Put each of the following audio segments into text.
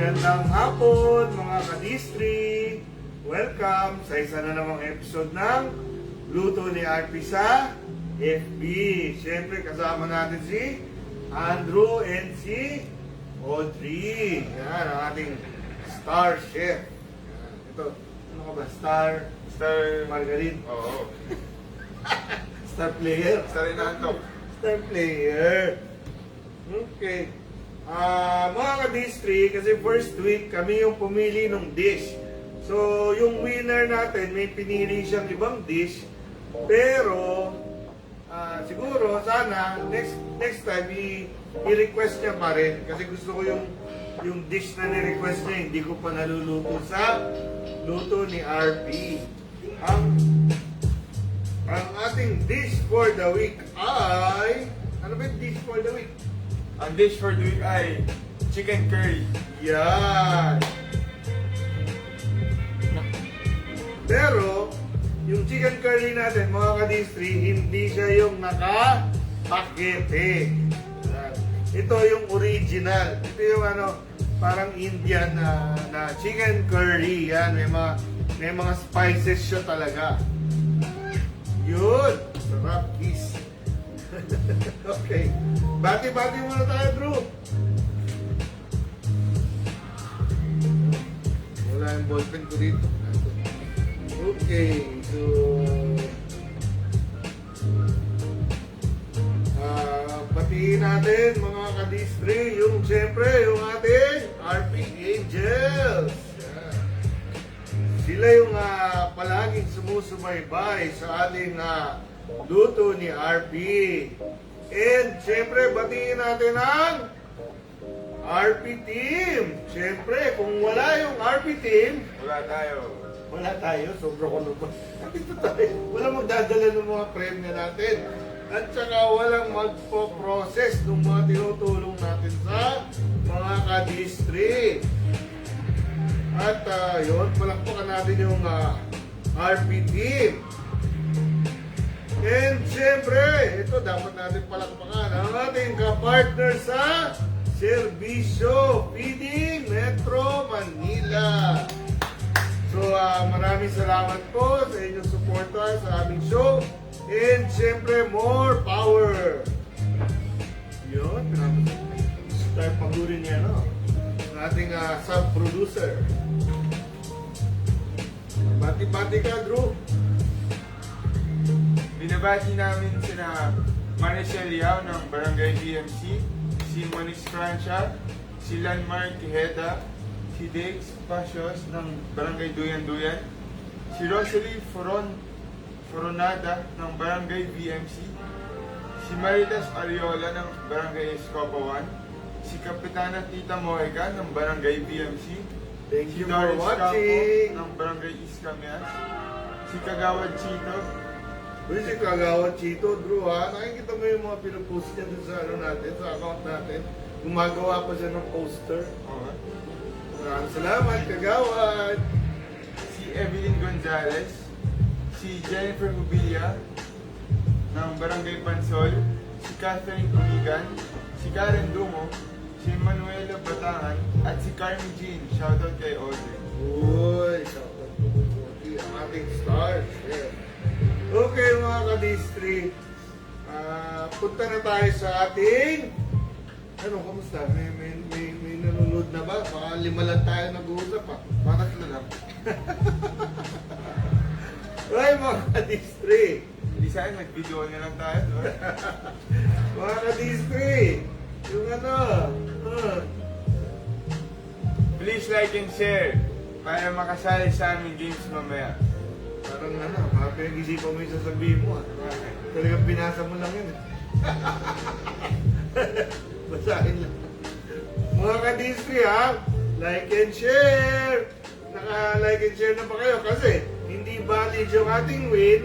Magandang hapon mga kadistri! Welcome sa isa na namang episode ng Luto ni RP sa FB. Siyempre kasama natin si Andrew and si Audrey. Yan ang ating star chef. Yan. Ito, ano ka ba? Star Margarin. Oo. Star player. Star Inantok. Star player. Okay. Mga ka-distri, kasi first week kami yung pumili ng dish. So, yung winner natin, may pinili siyang ibang dish. Pero, siguro, sana, next time, i-request niya pa rin. Kasi gusto ko yung dish na ni-request niya, hindi ko pa naluluto sa luto ni RP. Ang ating dish for the week ay... Ano ba yung dish for the week? Ang dish for the week ay chicken curry. Yan! Pero, yung chicken curry natin, mga ka-distri, hindi siya yung naka-pakete. Yan. Ito yung original. Ito yung parang Indian na chicken curry. Yan, may mga spices siya talaga. Yun! Sarap, kiss. Okay. Bati-bati muna tayo, Drew. Wala yung ballpen ko dito. Okay. So, batiin natin mga kadistri, siyempre, yung ating RP Angels. Yan. Sila yung palaging sumusubaybay sa ating luto ni RP. And siyempre, batiin natin ang RP team. Siyempre, kung wala yung RP team, wala tayo. Sobra ko naman. Dito tayo. Walang magdadala ng mga premyo natin. At saka walang magpo-process ng mga tinutulong natin sa mga kadistri. At yun, palakpakan natin yung RP team. And siyempre, ito dapat natin palakpakan ang ating kapartner sa Serbisyo Feeding Metro Manila. So maraming salamat po sa inyong suporta sa aming show. And siyempre, more power. Yun, start pagurin niya, no? Ang ating sub-producer. Bati-bati ka, Drew. Binabati namin sina Maricel Yao ng Barangay BMC, si Moniz Francia, si Lanmar Tijeda, si Dex Pasios ng Barangay Duyan Duyan, si Rosalie Foronada ng Barangay BMC, si Maritas Ariola ng Barangay Escopa 1, si Kapitana Tita Moega ng Barangay BMC, Thank si you for Doris watching. Campo ng Barangay Iscamias, si Kagawad Chito. Uy, si Kagawad Chito, Drew, nakikita mo yung mga pinupost niya dun sa natin, sa account natin. Gumagawa pa siya ng poster. Okay. Maraming salamat, Kagawad. Si Evelyn Gonzalez, si Jennifer Hubilla ng Barangay Pansol, si Catherine Umigan, si Karen Dumo, si Manuela Batangan, at si Carmi Jean. Shoutout kay Audrey. Uy, shoutout po po ang ating stars. Yeah. Okay mga ka-distri, punta na tayo sa ating kamusta? May nanonood na ba? Baka 5 lang tayo nag-uusap pa. Baka 3 lang. Okay mga ka-distri. Hindi sa'yo, nag-video na lang tayo. No? Mga ka-distri, yung Please like and share para makasali sa aming games mamaya. parang mga pinag-isipan mo yung sasabihin mo. Talagang binasa mo lang yun. Basahin lang. Mga ka-distri like and share! Naka-like and share na ba kayo? Kasi hindi valid yung ating win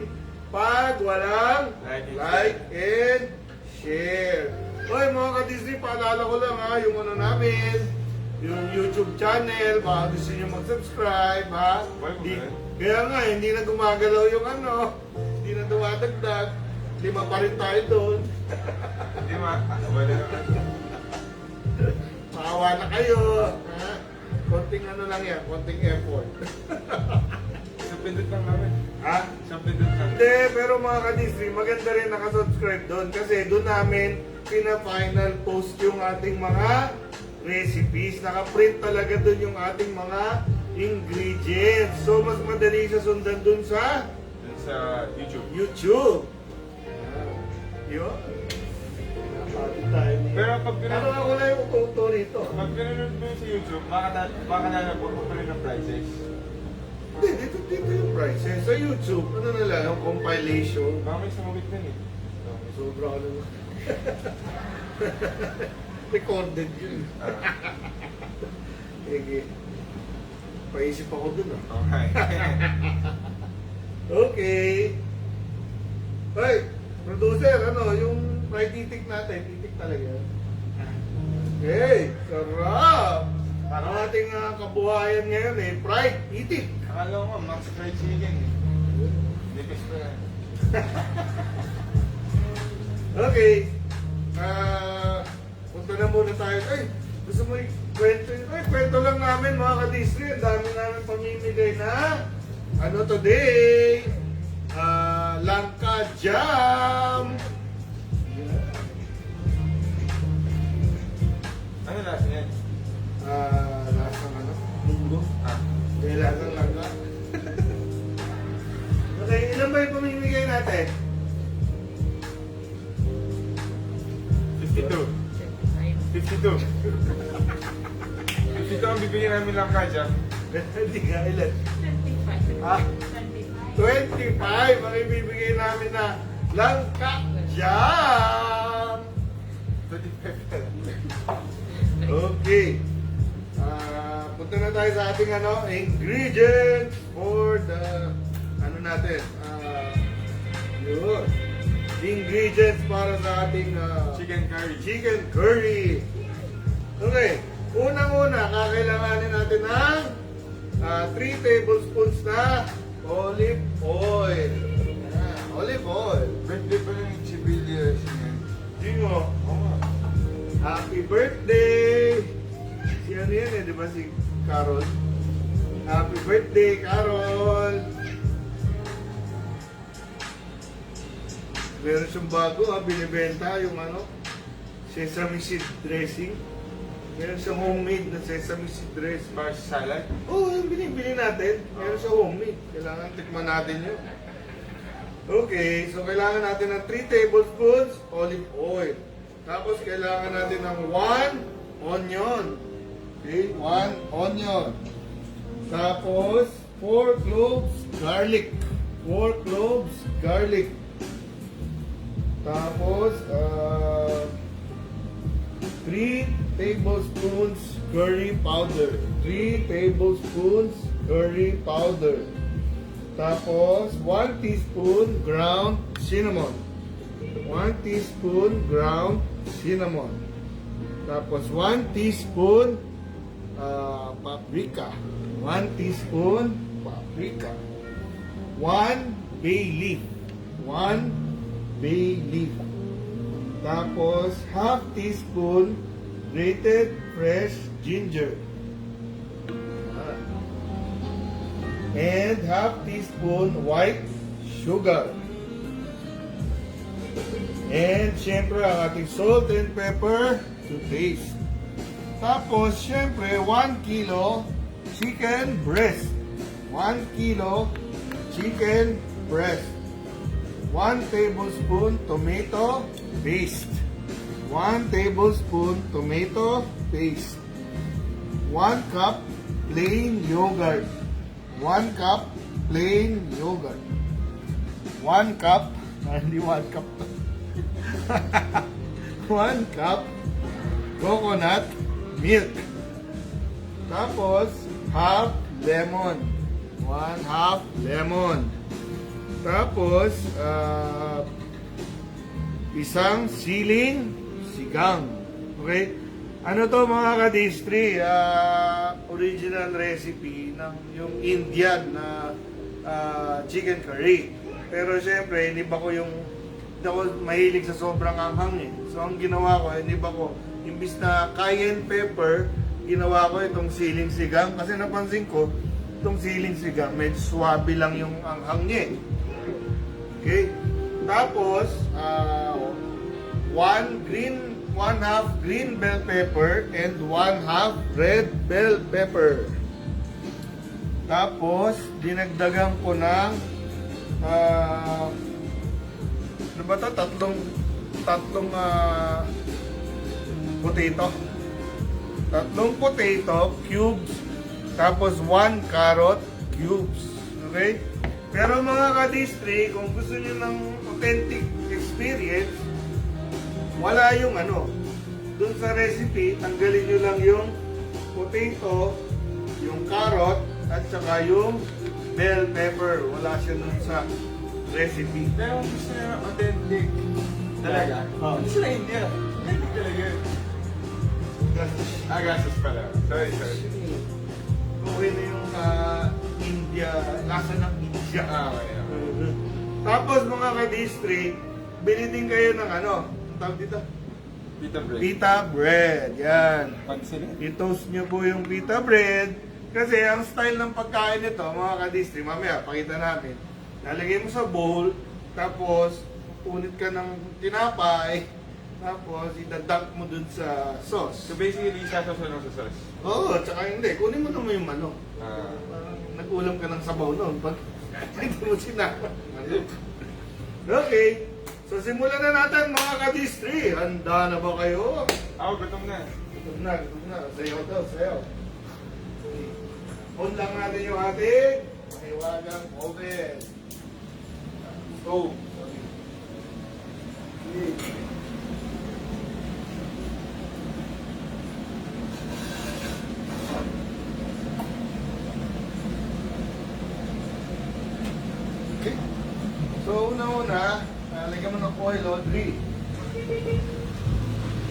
pag walang like and share. Hoy mga ka-distri, paalala ko lang yung namin, yung YouTube channel, baka gusto nyo mag-subscribe Kaya nga, hindi na gumagalaw yung hindi na dumadagdag. 5 pa rin tayo doon. Hindi ma, wala naman. Maawa na kayo. konting ano lang yan, konting effort. Isang pindot lang namin. Ha? Isang pindot lang. Hindi, pero mga kadistri, maganda rin nakasubscribe doon kasi doon namin pina-final post yung ating mga recipes. Naka-print talaga doon yung ating mga ingredients. So, mas madali siya sundan doon sa Dun sa YouTube. YouTube. Yun. Napati tayo niya. Pero pag Pero pinanood ako lang yung uto rito. pag pinanood mo yun sa YouTube, baka nalabot mo pa rin ng prices. Hindi, dito yung prices. Sa YouTube, ano na lang, yung compilation. Baka may sumabit din eh. Sobra ano na. Recorded yun. Sige. Paisip ako dun ah. Okay. Okay. Hey, producer, ano, yung fried titik natin, titik talaga. Hey, sarap! Ang ating kabuhayan ngayon eh, fried titik. Akala ko nga, Max Fried Chicken eh. Nipis pa yan. Okay. Punta na muna tayo. Ay, gusto mo kwento? Ay, kwento lang namin mga kadistri. Ang dami namin pamimigay na ano today? Langka Jam. Ano lasa yan? Lasang ano? Munggo. Ah. May lasang langka. Okay, ilan ba yung pamimigay natin? 52. 52. 52 ang bibigyan namin lang kaya. Hindi ka, ilan? 25. Ah? 25. 25 ang ibibigay namin na Langka Jam. 25. Okay. Punta na tayo sa ating ingredients for the ano natin. Yun. Ingredients para sa ating Chicken curry. chicken curry. Okay. Unang-una, kakailanganin natin ng 3 tablespoons na olive oil. Olive oil. Birthday pa lang yung Chibilya siya. Jingo. Oo nga. Happy birthday! Si ano yan eh, di ba si Carol? Happy birthday, Carol! Meron siyang bago binibenta yung sesame seed dressing. Meron siyang homemade na sesame seed dressing. Para sa salad. Oo, yung binibili natin. Meron siyang homemade. Kailangan tikman natin yun. Okay, so kailangan natin ng 3 tablespoons olive oil. Tapos kailangan natin ng 1 onion. Okay, 1 onion. Tapos 4 cloves garlic. 4 cloves garlic. Tapos 3 tablespoons curry powder. 3 tablespoons curry powder. Tapos 1 teaspoon ground cinnamon. 1 teaspoon ground cinnamon. Tapos 1 teaspoon paprika. 1 teaspoon paprika. 1 bay leaf. 1 bay leaf. Tapos half teaspoon grated fresh ginger. And half teaspoon white sugar. And syempre ang ating salt and pepper to taste. Tapos syempre 1 kilo chicken breast. 1 kilo chicken breast. 1 tablespoon tomato paste. 1 tablespoon tomato paste. 1 cup plain yogurt. 1 cup plain yogurt. 1 cup, hindi 1 cup. 1 cup coconut milk. Tapos, half lemon. 1/2 lemon. Tapos, isang siling sigang. Okay? Ano to mga kadistri? Original recipe ng yung Indian na chicken curry. Pero syempre, hindi ako mahilig sa sobrang anghang eh. So ang ginawa ko, hindi ba ko, imbis na cayenne pepper, ginawa ko itong siling sigang kasi napansin ko itong siling sigang medyo swabe lang yung anghang niya eh. Okay? Tapos, one half green bell pepper and one half red bell pepper. Tapos, dinagdagan ko ng ano ba to? Tatlong potato. Tatlong potato cubes. Tapos 1 carrot cubes. Okay? Pero mga ka-distri, kung gusto nyo ng authentic experience, wala yung ano. Dun sa recipe, tanggalin nyo lang yung potato, yung carrot, at saka yung bell pepper. Wala siya dun sa recipe. Pero kung gusto nyo authentic talaga, gusto na India. Authentic talaga yun. Gastos pala. Sorry. Okay na yung India, lasa ng India. Okay. Tapos mga ka-distri, bili din kayo ng ano, ang tawag dito? Pita bread. Pita bread. Yan. Pansin I-toast nyo po yung pita bread. Kasi ang style ng pagkain nito, mga ka-distri, mamaya, pakita namin. Lalagay mo sa bowl, tapos punit ka ng tinapay, tapos idadunk mo dun sa sauce. So basically, sasasunod sa sauce. Oo, tsaka hindi. Kunin mo naman yung manok. Ah. Parang nag-ulam ka ng sabaw noon. Pag hindi mo sinama. Okay. So simulan na natin mga ka-distri. Handa na ba kayo? Ako, gutom na. Gutom na. Sayaw daw, sayaw. On lang natin yung ating mahiwagang oven. Stove. Okay. Okay. So, una-una, lagyan mo ng oil, Audrey.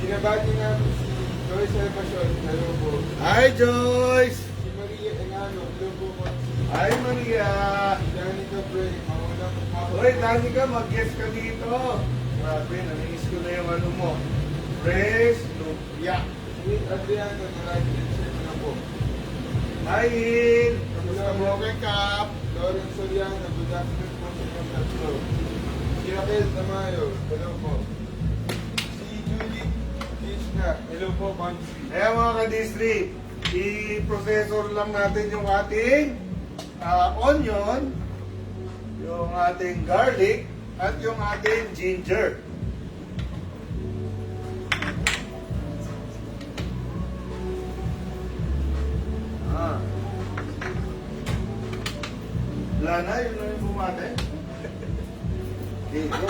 Binabati namin si Joyce Elpacion. Hello po. Hi, Joyce! Si Maria Engano. Hello po po. Hi, Maria! Si Danica Bray. Maunang hapon. Hoy, Danica, mag-guess ka dito. Grabe, namiss ko na yung ano mo. Fresh lumpia. Si Adriano na like and share na po. Hi, Il! Kamusta mo kay Kap? Lauren Soriano. Good afternoon po sa inyong tatlo. Si Raquel Tamayo. Hello po. Si Julie Krishna. Hello po, Bonsi. Kaya mga ka-distri, i-processor lang natin yung ating onion, yung ating garlic, at yung ating ginger. Wala na, yun na yung bumate. Okay, go.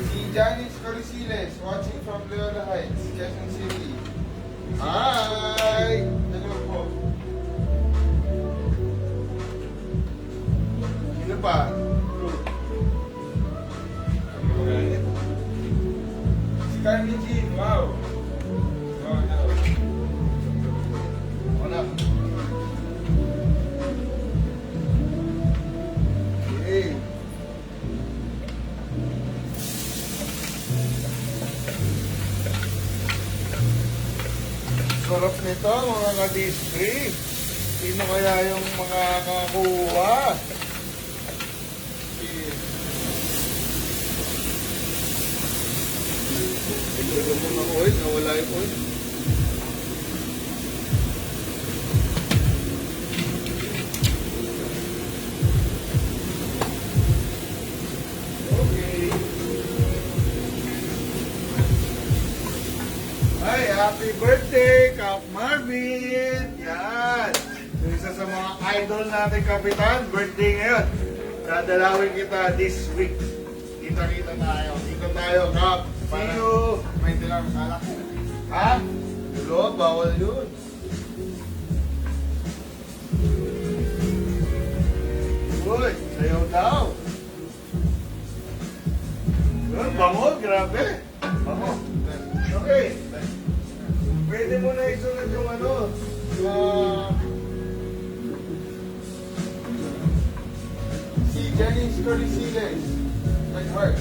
Si Janice Corisiles, watching from Loyola Heights, Quezon City. Hi! Hello po. Sino pa? Si Carmen Jean, wow. Wow, hello. Wala. Okay. Sarap nito mga ka-distri. Sino kaya yung makakakuha? Ilagyan mo ng oil, nawala yung oil. Okay. Hi, happy birthday, Kap Marvin! Yan! Yung isa sa mga idol natin, Kapitan, birthday ngayon. Dadalawin kita this week. Kita-kita tayo. Dito tayo, Kap. See you! May dilang alak. Ha? Dulo, bawal yun. Uy, sayaw daw. Yun, bango, grabe. Bango. Okay. Pwede mo na isunod yung ano, Si Janice Corisiles. my heart.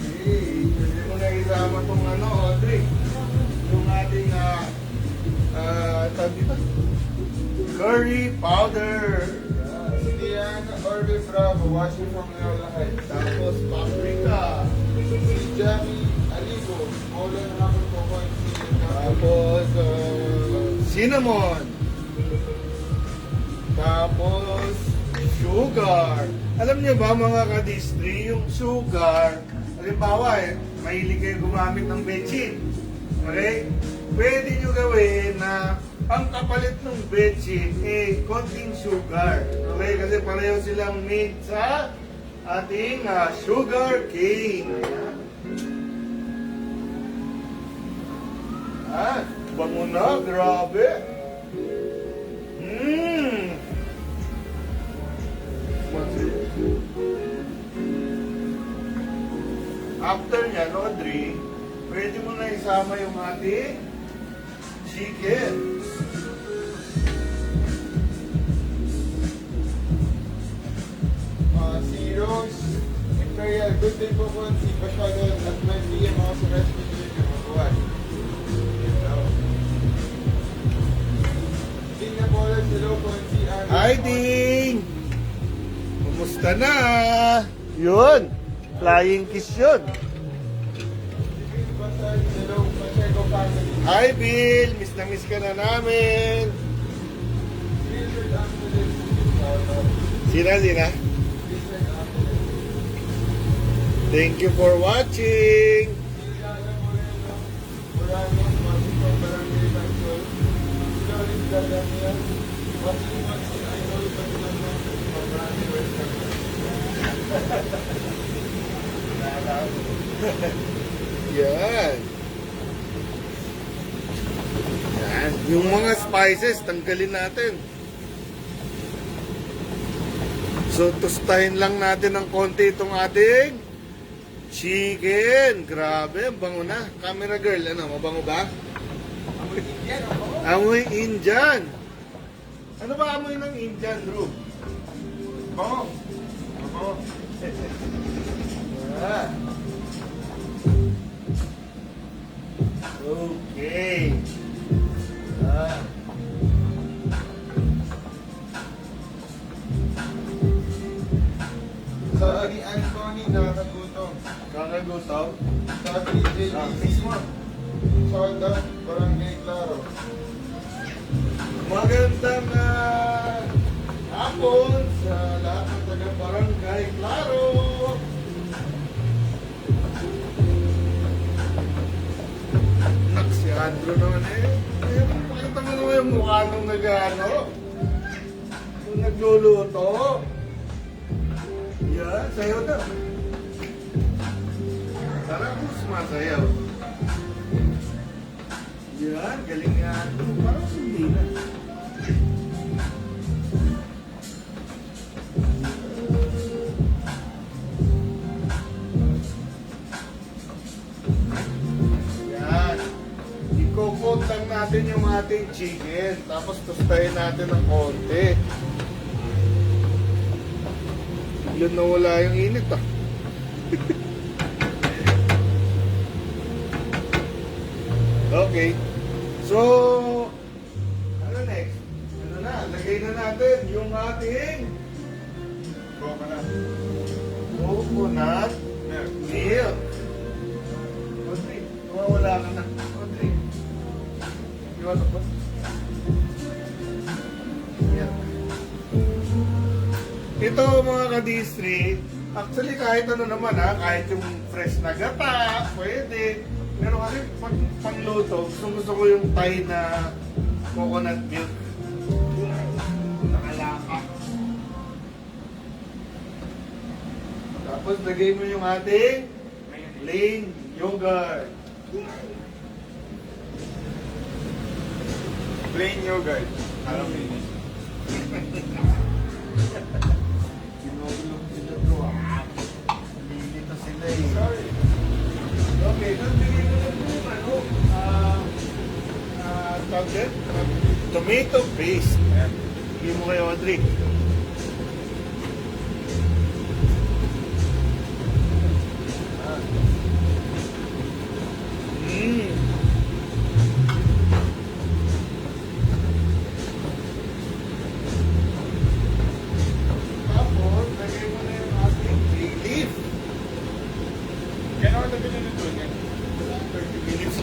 Okay, pwede mo na isama tong ano, Audrey. Yung ating, tawag dito? Curry powder. Si Diana Orbe Bravo, watching from Loyola Heights. Tapos paprika. Si Jamie Aligo, Molan Rapper po ko. Tapos, cinnamon. Tapos, sugar. Alam niyo ba mga kadistri, yung sugar, halimbawa mahilig kayo gumamit ng bechin. Okay? Pwede nyo gawin na ang kapalit ng bechin, konting sugar. Okay? Kasi pareho silang made sa ating sugar cane. Ayan. Bango na, grabe. After nyan, Audrey, pwede mo na isama yung ating chicken. Si Rose Imperial, good day po po si Pasyadon at may PM ako sa rescue team ng Mabuhay. Ding na po ulit, hello po si Andrew. Hi, Ding! Kumusta na? Yun! Flying kiss yun. Hello, Pacheco family. Hi, Bill! Miss na miss ka na namin. Richard Ambulance. Sina? Richard Ambulance. Thank you for watching! Liliana Moreno. Morano, watching from Barangay Bansol. Floris Galamia. Watching Idol Paglaman from Barangay West Yan. Yan. Yung mga spices, tanggalin natin. So, tustahin lang natin ng konti itong ating chicken. Grabe, ang bango na. Camera girl, ano, mabango ba? Amoy Indian. Ano ba amoy ng Indian, Drew? Bango. Bango. Ah. Okay. Ah. Sabi Anthony, nakakagutom. Kakagutom? Sabi JBC, Solda, Barangay Claro. Magandang hapon sa lahat ng taga-barangay Claro. Nak, si Andrew naman pakita mo naman yung mukha nung nag-ano. Nung nagluluto. Yan, sayo daw. Tara kung sumasayaw. Yan, galing nga. Parang hindi na. Yan. I-coat lang natin yung ating chicken. Tapos tostahin natin ng konti. Biglang nawala yung init ah. Okay. So, ano next? Ano na? Lagay na natin yung ating Coconut. coconut Milk. milk. Audrey, nawawala ka na. Audrey. Iwan ako. Yan. Ito mga ka-distri, actually kahit ano naman ha, kahit yung fresh na gata, pwede. Pero kasi pag pangluto, gusto ko yung Thai na coconut milk. Nakalaka. Tapos lagay mo yung ating plain yogurt. Plain yogurt. Alam mo yun. Sinulog sila bro. Nilito sila eh. Sorry. Okay, nagbigay mo na po ano, tawag din? Tomato paste. Ayan. Bigay mo kay Audrey.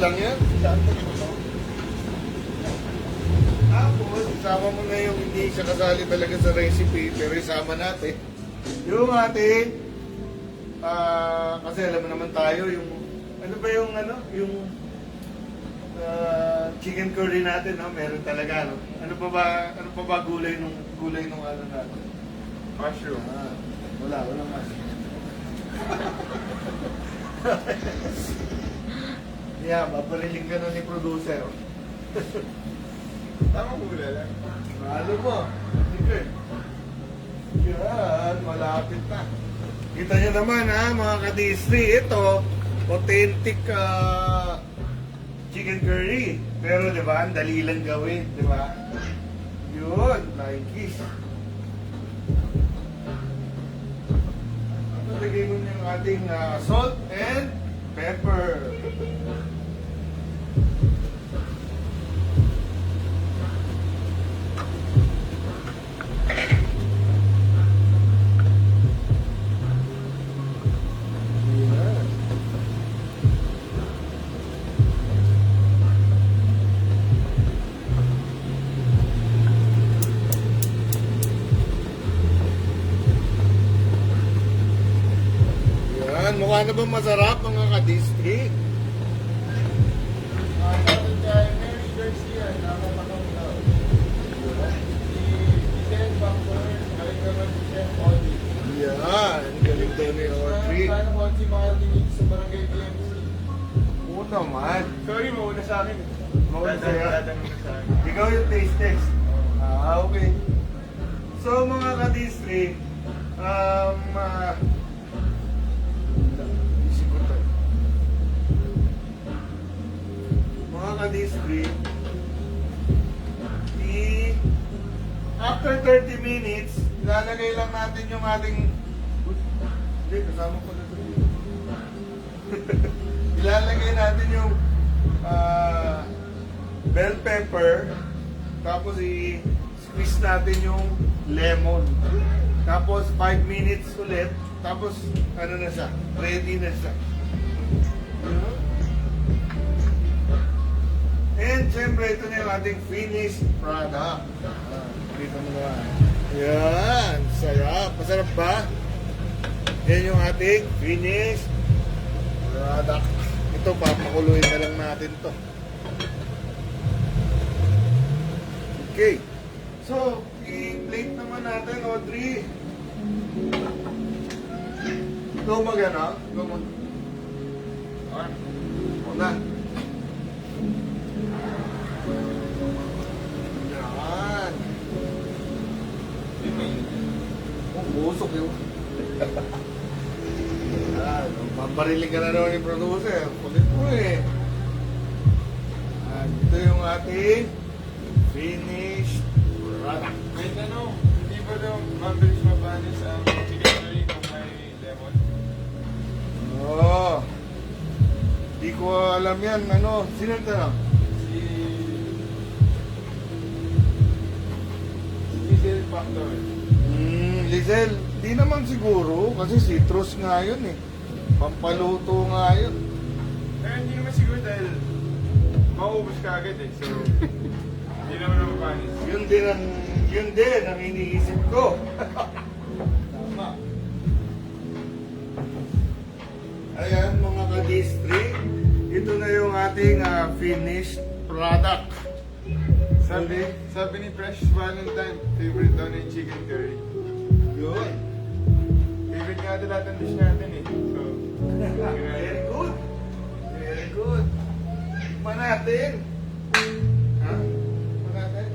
lang yan. Tapos, isama mo na yung hindi siya kasali talaga sa recipe, pero isama natin. Yung ating, kasi alam mo naman tayo, yung, ano ba yung, yung chicken curry natin, no? Meron talaga, no? Ano pa ba gulay nung ano natin? Mushroom. Walang mushroom. Yeah, papariling ka na ni producer. Tama hula lang. Mahalo mo. Sige. Yan, malapit na. Kita nyo naman ha, mga ka-Disney. Ito, authentic chicken curry. Pero di ba, ang dali lang gawin, di ba? Yun, Nike. Lagay mo yung ating salt and pepper. Yan. Yan, mukha na ba masarap mga ka-district? Natin kay Mary Garcia, nakapatong daw. Si Giselle Bangor, galing naman si Chef Audie. Yan, galing daw ni Audrey. Paano po si mga dinig sa Barangay BMC? Oo naman. Sorry, mauna sa akin. Mauna sa'yo? Dadang sa akin. Ikaw yung taste test. Okay. So mga ka-district, isip ko tayo. Mga ka-district, after 30 minutes, ilalagay lang natin yung ating... Hindi, kasama ko na ito. Ilalagay natin yung bell pepper, tapos i-squeeze natin yung lemon. Tapos 5 minutes ulit, tapos ano na siya, ready na siya. And syempre, ito na yung ating finished product. Dito mo na. Yan, sarap. Masarap ba? Yan yung ating finished product. Ito, papakuluin na lang natin to. Okay. So, i-plate naman natin, Audrey. Ito magana. Ito mag... Una. Yan. Busok yun. Yan. Papariling ka na naman ni producer. Kulit mo eh. At ito yung ating finished product. May tanong, hindi ba daw mabilis mapanis ang chicken curry kung may lemon? Oo. Di ko alam yan. Ano? Sino yung tanong? Si Giselle Factor. Lizel, di naman siguro. Kasi citrus nga yun eh. Pampaluto nga yun. Eh, hindi naman siguro dahil mauubos ka agad eh. So, hindi naman na mapanis. Yun din ang iniisip ko. Tama. Ayan mga ka-district, ito na yung ating finished product. Sabi ni Fresh Valentine, favorite daw na yung chicken curry. Yun. Favorite nga ito lahat ng dish natin eh. So, Very good. Very good. Tikman natin. Ha? Tikman natin.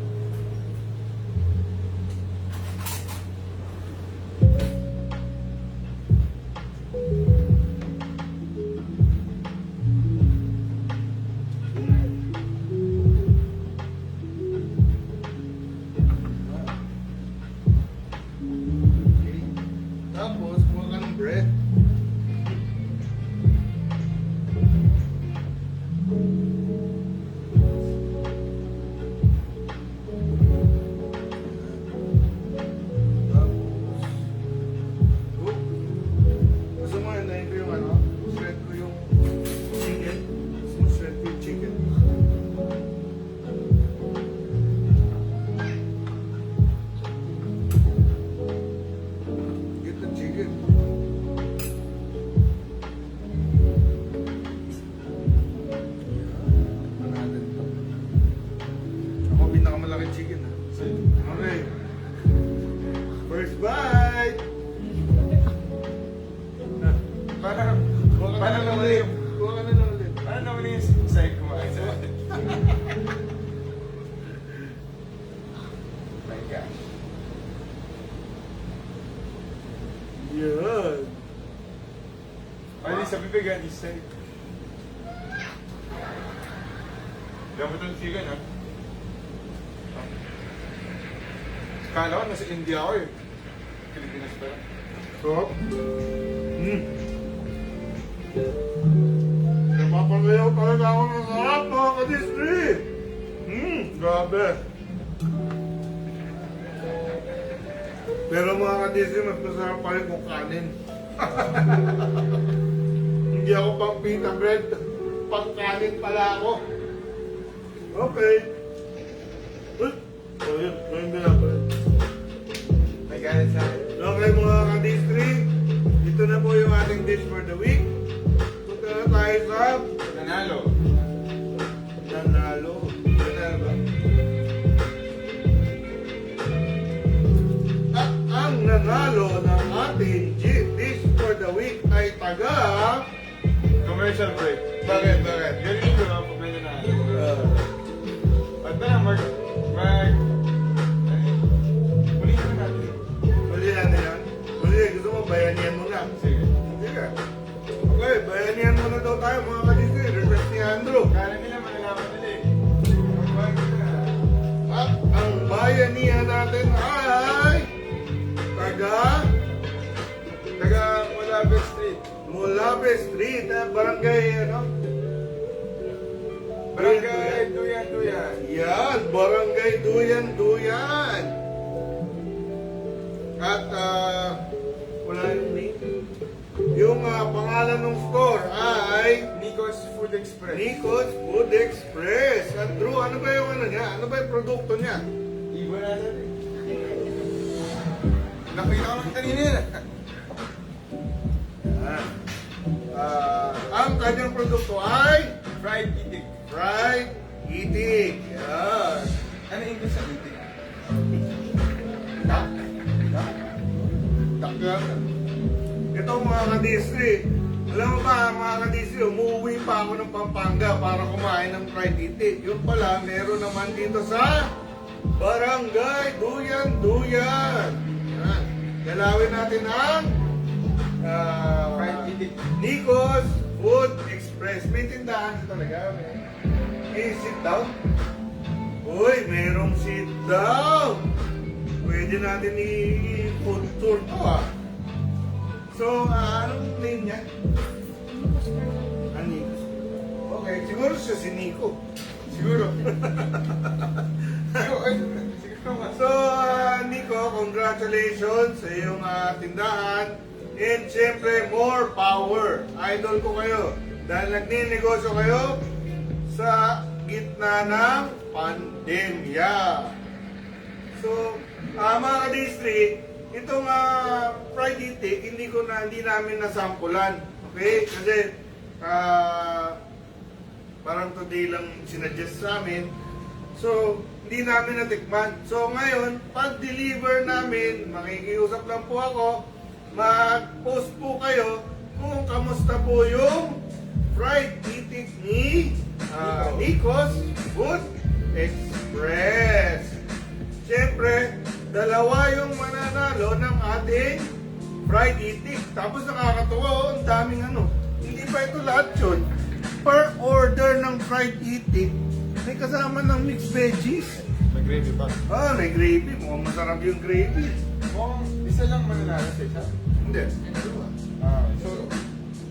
Okay. Tapos, kuha ka ng bread. ulit. Kuha ka na lang ulit. Ano naman yung side ko mga isa? My gosh. Yan. Ay, sa bibigan, this side. Gamit ang chicken, ha? Kala ko, nasa India ako eh. Pilipinas pa lang. So, napapalayaw talaga ako ng sarap mga kadistri. Grabe. Pero mga kadistri, mas masarap pa rin kung kanin. Hindi ako pang pita bread. Pang kanin pala ako. Okay. Uy! Ayun, ayun din ako. May galit sa akin. Okay mga kadistri, ito na po yung ating dish for the week. Punta na tayo sa Nanalo. Nanalo. Nanalo ba? At ang nanalo ng ating dish for the week ay taga... Commercial break. Bakit? Ganun ko lang pag may nanalo. At na, ulit ko natin. Huli natin yan. Huli, gusto mo bayanihan mo na. Sige. Sige. Okay, bayanihan mo na daw tayo mga kadistri. Request ni Andrew. Kala nila malalaman nila eh. Magbago na. At ang bayanihan natin ay taga Molabe Street. Molabe Street, barangay ano? Barangay Duyan. Yan, barangay Duyan. At wala yung name. Yung pangalan ng store ay Nico's Food Express. Nico's Food Express. Andrew, ano ba yung ano niya? Ano ba yung produkto niya? Iba na lang eh. Nakita ko lang kanina yun. Yan. Ang kanyang produkto ay Fried itik. fried itik. Yan. Ano English sa itik? Takyan. Ito mga kadistri. Alam mo ba mga kadistri, umuwi pa ako ng Pampanga para kumain ng fried itik. Yung pala, meron naman dito sa Barangay Duyan. Yan. Galawin natin ang Fried itik. Nico's Food Express. May tindahan talaga. May sit down. Uy, merong sit down. Pwede natin i-food tour to So, anong name niya? Nico. Okay, siguro siya si Nico. Siguro. Siguro nga. So, Nico, congratulations sa iyong tindahan. And syempre, more power. Idol ko kayo. Dahil nagninegosyo kayo sa gitna ng pandemya. So, mga ka-district, itong fried itik, hindi namin nasampulan. Okay? Kasi, parang today lang sinuggest sa amin. So, hindi namin natikman. So, ngayon, pag-deliver namin, makikiusap lang po ako, mag-post po kayo kung kamusta po yung fried itik ni Nico's Food Express. Siyempre, dalawa yung mananalo ng ating fried itik. Tapos nakakatuwa, ang daming ano. Hindi pa ito lahat yun. Per order ng fried itik, may kasama ng mixed veggies. May gravy pa. May gravy. Mukhang masarap yung gravy. Kung isa lang mananalo sa isa. Hindi. So,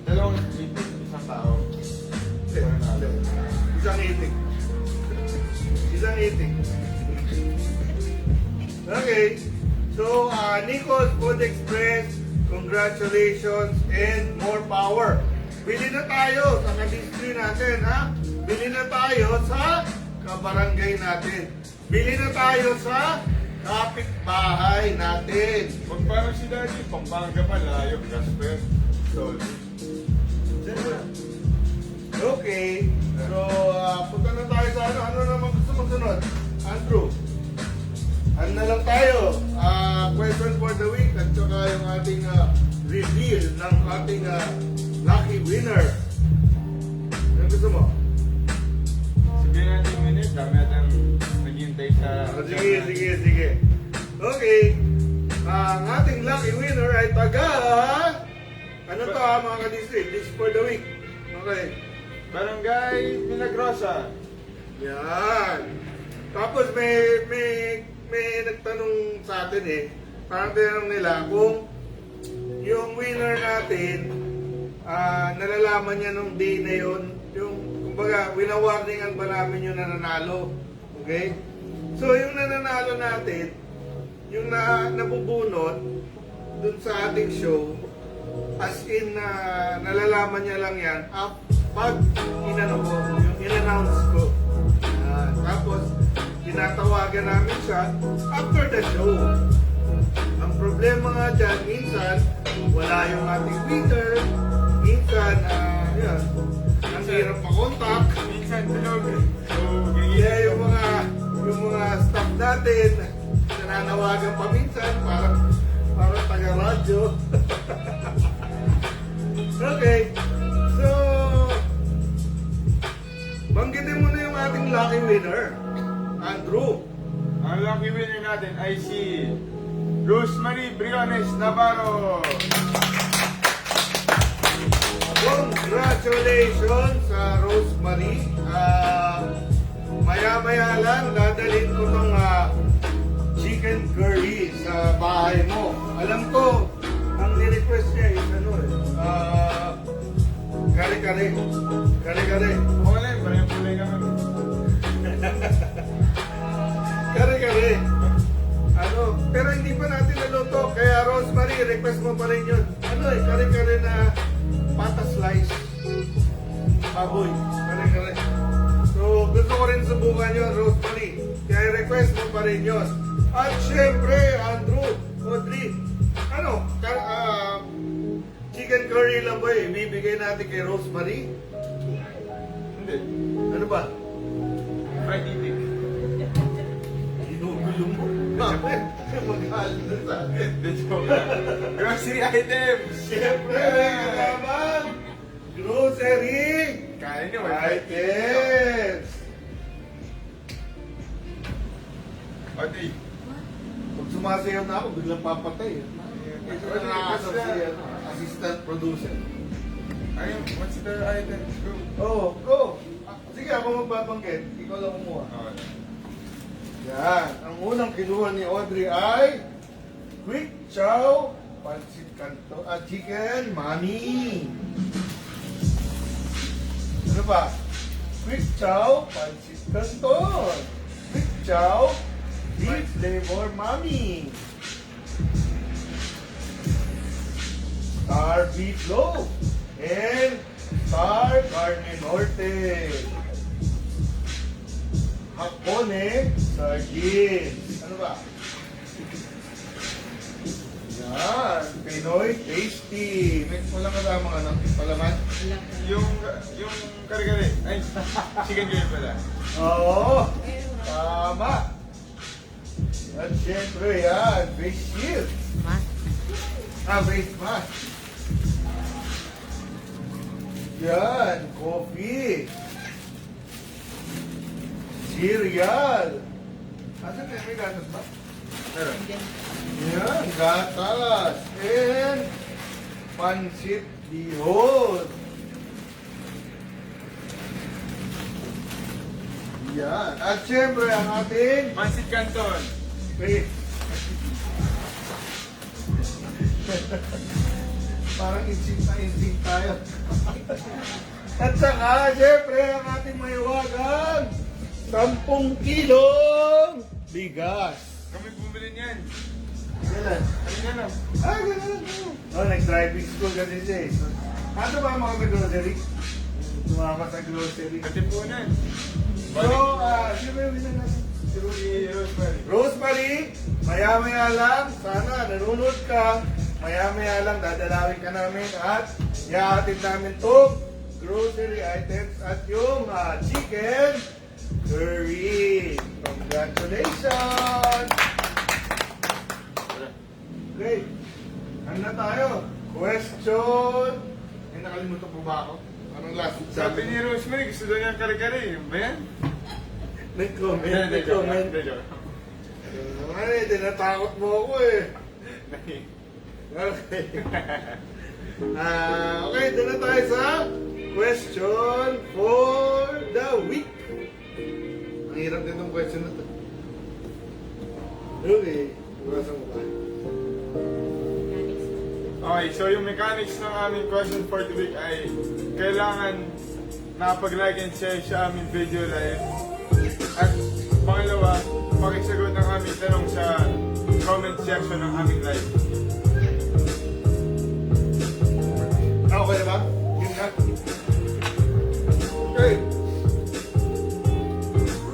dalawang itik, isang tao. Mananalo. Isang itik. Isang itik. Okay. So, Nico's Food Express, congratulations and more power. Bili na tayo sa kadistri natin, ha? Bili na tayo sa kabarangay natin. Bili na tayo sa kapitbahay natin. Huwag parang si Daddy, Pampanga pa, layo, Gasper, Sol. Okay. So, punta na tayo sa ano. Ano naman gusto mo sunod? Andrew. Ano na lang tayo? Question for the week at saka yung ating reveal ng ating lucky winner. gusto mo? Sabihin natin yung minute, dami natin naghihintay sa... Sige. Okay. Ang ating lucky winner ay taga... Ano to mga ka-district? This is for the week. Okay. Barangay Milagrosa. Yan. Tapos may nagtanong sa atin eh. Parang tinanong nila kung yung winner natin, nalalaman niya nung day na yun, yung, kumbaga, winawarningan ba namin yung nananalo? Okay? So, yung nananalo natin, yung nabubunot dun sa ating show, as in, nalalaman niya lang yan, pag in-announce ko. Tapos, tinatawagan namin siya after the show. Ang problema nga dyan, minsan, wala yung ating winner. Minsan, yan, ang hirap makontak. Minsan tulog. So, Kaya yung mga staff natin, nananawagan pa minsan, parang taga-radyo. Okay, so, banggitin mo na yung ating lucky winner, Andrew. Ang lucky winner natin ay si Rosemary Briones Navarro. Congratulations sa Rosemary. Maya-maya lang, dadalhin ko tong chicken curry sa bahay mo. Alam ko, ang ni-request niya is kare-kare. Kare-kare. Okay lang, parang kulay kami. Kare-kare. Pero hindi pa natin naluto. Kaya Rosemary, request mo pa rin yun. Kare-kare na pata slice. Baboy. Kare-kare. So, gusto ko rin subukan yun, Rosemary. Kaya request mo pa rin yun. At syempre, Andrew, Audrey, chicken curry lang ba ibibigay natin kay Rosemary? Hindi. Ano ba? Fried eating. Ginugulo mo. Bakit? Mag-ahal na sa akin. The joke lang. Grocery items. Siyempre, may kasama grocery Kaya nyo, items. Audrey. Pag sumasayaw na ako, biglang papatay. Ito na nakakasab si assistant producer. Ayun, what's the items? Go. Go! Sige, ako magbabanggit. Ikaw lang kumuha. Okay. Yan. Ang unang kinuha ni Audrey ay Quick Chow Pancit Canton Chicken Mami. Ano ba? Quick Chow Pancit Canton. Quick Chow Beef Flavor Mami. Star Beef Loaf. And Star Carne Norte. Hakone Sardines. Ano ba? Yan. Pinoy Tasty. May walang kasamang palaman? Yung kare-kare. Ay, chicken curry pala. Oo. Tama. At syempre yan. Face shield. Face mask. Yan. Coffee. Cereal. Asan na? May gatas ba? Meron. Yan. Gatas. And pancit bihon. Yan. At syempre ang ating Pancit Canton. face. Parang instinct na instinct tayo. At saka, syempre, ang ating mahiwagang 10 kilong bigas. Kami bumili niyan. Kailan? Ano nga lang? Ganun. Nag-driving school kasi siya eh. Ano ba ang mga grocery? Tumama sa grocery. Katipunan. So, sino yung winner natin? Si Rosemary. Rosemary, maya-maya lang, sana nanonood ka, maya-maya lang dadalawin ka namin at ihahatid namin itong grocery items at yung chicken curry. Congratulations! Okay, ano na tayo? Question. Nakalimutan po ba ako? Anong last? Sabi ni Rosemary, gusto daw niya kare-kare. Ba yan? Nag-comment. Hindi, joke lang, Nag-comment. hindi, joke. Ano eh, tinatakot mo ako eh. Nahi- Okay. Okay, doon na tayo sa question for the week. Ang hirap din itong question na to. Okay, iwasan mo ba? Okay, so yung mechanics ng aming question for the week ay kailangan nakapag-like and share sa aming video live. At pangalawa, pakisagot ng aming tanong sa comment section ng aming live. Okay na ba? Yun na. Okay.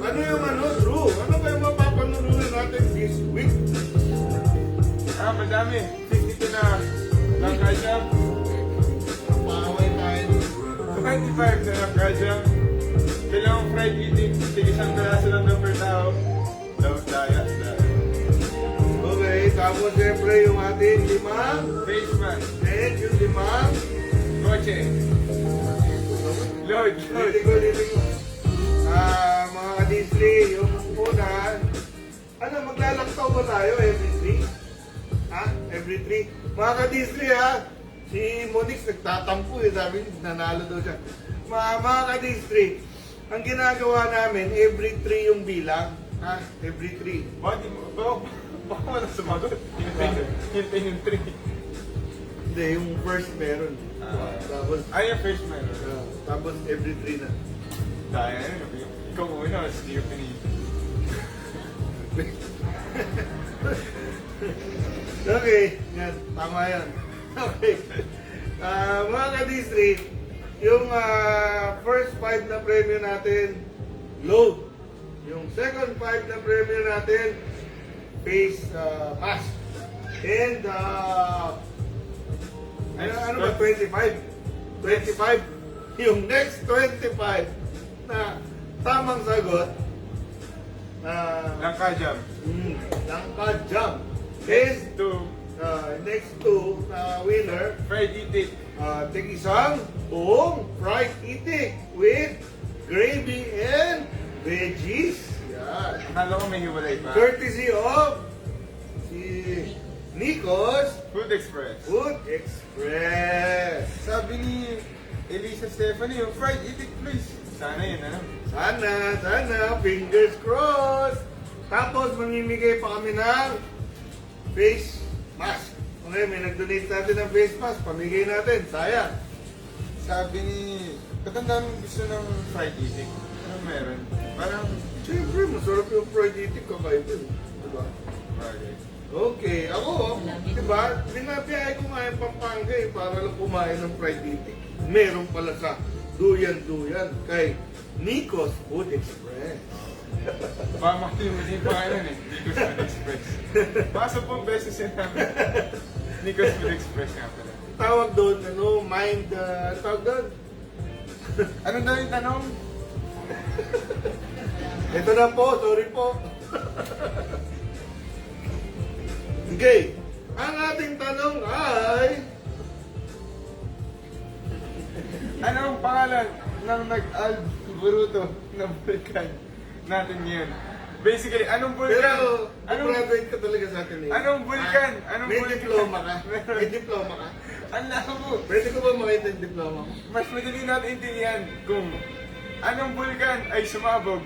Ano yung Drew? Ano ba yung mapapanoodin natin this week? Madami. 52 na lang kajam. Paaway tayo. 25 na lang kajam. Kailangan fried eating. Tigisang kalaso lang daw per tao. Daw daya. Okay, tapos siyempre yung ating limang Face mask. and yung limang Kotse. Load. Hindi ko. Mga ka-Disney, yung una, ano, maglalaktaw ba tayo every 3? Ha? Every 3? Mga ka-Disney ha, si Monix nagtatampo eh, sabi niya, nanalo daw siya. Mga ka-Disney, ang ginagawa namin, every 3 yung bilang. Ha? Every 3. Baka mo na sumagot. Hintayin yung 3. Hindi, yung first meron. Tapos, Ay, yung first man. tapos every 3 na. Daya yun. Ikaw muna, hindi yung pinili. Okay, yan, tama yan. Okay. Mga ka-district, yung first 5 na premyo natin, load. Yung second 5 na premyo natin, face mask. And, ano ba, 25? 25. Yung next 25 na tamang sagot, Langka jam. Langka Jam. Next And, to next to winner, fried itik. tig-isang buong fried itik with gravy and veggies. Yan. Akala ko may hiwalay pa. Courtesy of si Nikos Food Express. Food Express. Sabi ni Elisa Stephanie, yung fried itik please. Sana yun, ano? Sana, fingers crossed. Tapos mamimigay pa kami ng face mask. Okay, may nag-donate natin ng face mask. Pamigay natin, sayang. Sabi ni... Katandaan mo gusto ng fried itik. Ano meron? Parang... Siyempre, masarap yung fried itik kakaiba. Diba? Bagay. Okay, ako, diba, binabiyay ko nga yung Pampanga eh, para lang kumain ng fried itik. Meron pala sa duyan-duyan kay Nikos Food Express. Pamaktimutin pa kayo nun eh. Nikos Food Express. Baka 10 beses yun namin. Nikos Food Express nga pala. Tawag doon, mind, tawag doon. Ano daw yung tanong? Ito na po, sorry po. Okay, ang ating tanong ay... Anong pangalan ng nag-alburuto na vulkan natin ngayon? Basically, anong vulkan? Pero, Anong, graduate ka talaga sa akin eh. anong vulkan? Anong May vulkan? diploma ka? Meron. May diploma ka? Ang labo. Pwede ko ba makita yung diploma mo? Mas madali natin intindihan kung anong vulkan ay sumabog.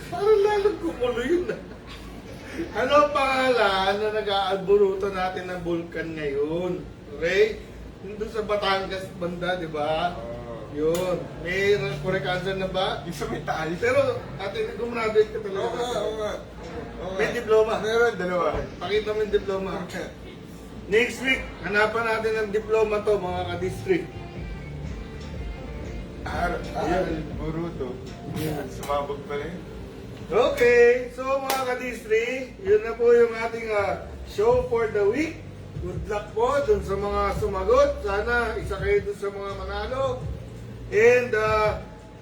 Parang lalong kumulo yun. Ano ang pangalan na nag-aalburuto natin ng vulkan ngayon? Okay? Yung doon sa Batangas banda, di ba? Yun. May correct answer na ba? Yung sa may taal. Pero, ate, gumraduate ka talaga. Oo nga, oo nga. May diploma. Meron, dalawa. Pakita mo yung diploma. Next week, hanapan natin ng diploma to, mga ka-district. Alburuto. Sumabog pala yun. Okay, so mga ka-district, yun na po yung ating show for the week. Good luck po dun sa mga sumagot. Sana isa kayo dun sa mga manalo. And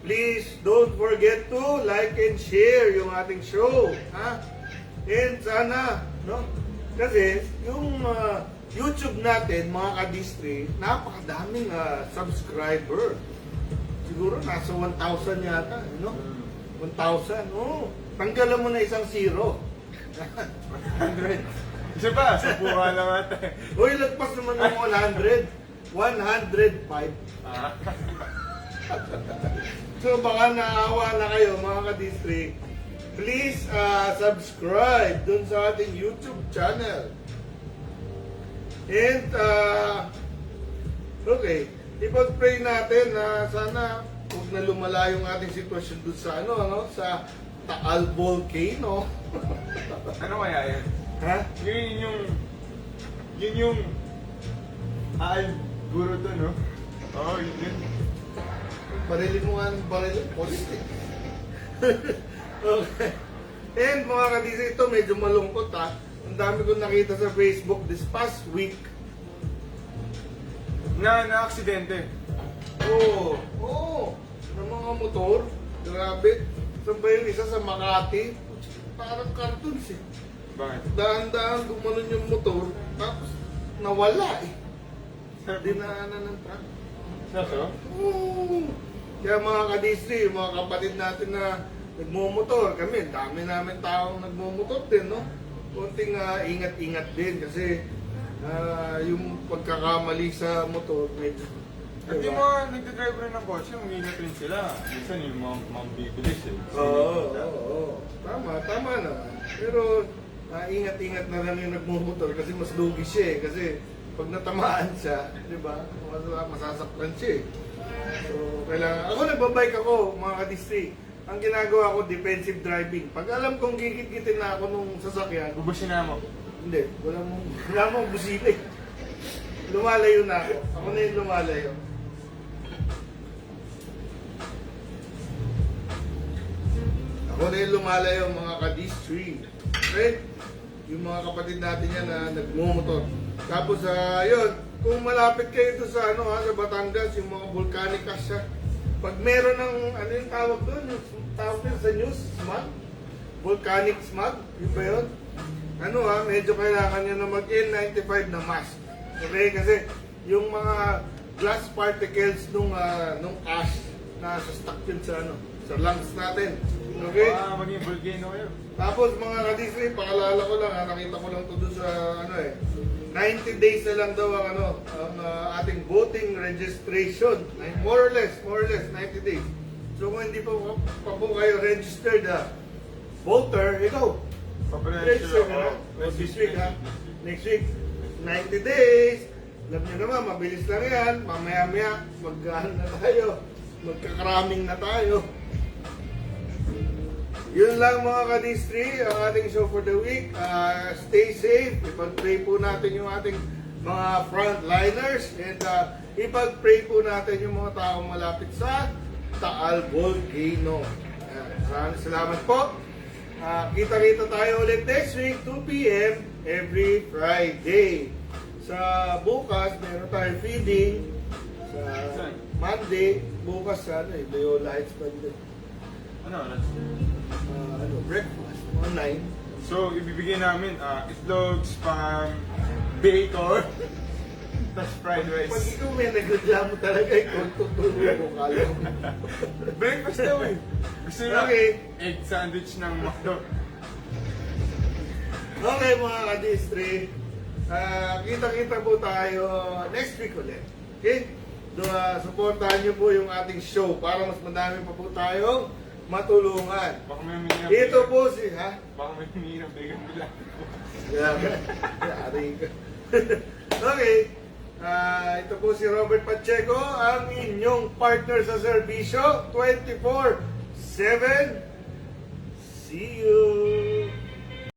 please don't forget to like and share yung ating show. Ha? And sana, no? Kasi yung YouTube natin, mga kadistri, napakadaming subscriber. Siguro nasa 1,000 yata, no? 1,000, oh. Tanggalan mo na isang zero. 100. Isa pa, sa buha lang ata. Uy, lagpas naman ng 100. 105. Ah. So baka naawa na kayo, mga ka-district. Please subscribe dun sa ating YouTube channel. And, okay, ipag-pray natin na sana huwag na lumala yung ating sitwasyon dun sa sa Taal Volcano. Ano kaya yun? Ha? Yun yung guro to, no? Oo, yun. Barilin mo nga ng barilin. Politik. Okay. And mga kadisi, ito medyo malungkot ha. Ang dami kong nakita sa Facebook this past week. Na-aksidente. Oo. Ng mga motor. Grabe. Saan ba yung isa sa Makati? Parang cartoons eh. Bakit? Dahan-dahan gumanon yung motor. Tapos nawala eh. Dinaanan ng truck. Saso? Oo. Kaya mga kadistri, yung mga kapatid natin na nagmumotor, kami, dami namin taong nagmumotor din, no? Konting ingat-ingat din kasi yung pagkakamali sa motor, medyo. At yung mga nagdadrive rin ng kotse, umingat rin sila. Minsan yung mga bibilis eh. Oo. Tama naman. Pero ingat-ingat na lang yung nagmumotor kasi mas lugi siya eh. Kasi pag natamaan siya, di ba, masasaktan siya eh. So, kailangan, ako nagbabike ako, mga kadistri. Ang ginagawa ko, defensive driving. Pag alam kong gigit-gitin na ako nung sasakyan, Ubusin na mo. hindi, wala mong busili. Lumalayo na ako. Ako na yung lumalayo. Ako na yung lumalayo, mga kadistri. Okay? Yung mga kapatid natin yan na nagmumotor. Tapos, yun, kung malapit kayo ito sa, sa Batangas, yung mga volcanic ash, pag meron ng, ano yung tawag doon? Yung tawag doon sa news? Smog? Volcanic smog? Yun ba yun? Medyo kailangan nyo na mag-N95 na mask. Okay? Kasi yung mga glass particles nung ash na stuck yun sa, sa lungs natin. Okay? Maging volcano kayo. Tapos mga kadisri, pakaalala ko lang, nakita ko lang ito doon sa 90 days na lang daw ang ating voting registration. More or less 90 days. So kung hindi pa po kayo registered voter, ikaw, register ka na. This week ha. Next week, 90 days. Alam nyo naman, mabilis lang yan. Mamaya-maya, na tayo. Magkakaraming na tayo. Yun lang mga kadistri, ang ating show for the week. Stay safe. Ipag-pray po natin yung ating mga frontliners and ipag-pray po natin yung mga taong malapit sa Taal Volcano. Maraming salamat po. Kita-kita tayo ulit next week, 2 p.m. every Friday. Sa bukas, meron tayong feeding. Sa Monday, bukas sa Loyola Heights Band. Breakfast, mga 9. So, ibibigay namin itlog, spam, bacon, tapos fried Pag rice. ikaw may nagreklamo talaga, ikaw tutulog mo kala mo. Breakfast daw eh. Gusto nyo Okay. egg sandwich ng McDo. Okay mga ka-distri, kita-kita po tayo next week ulit. Okay? Supportahan nyo po yung ating show para mas madami pa po tayong matulungan. Baka may humingi ng Ito bacon. po Baka may humingi ng bacon nila. Yari ka. Okay. Ito po si Robert Pacheco, ang inyong partner sa serbisyo 24/7. See you!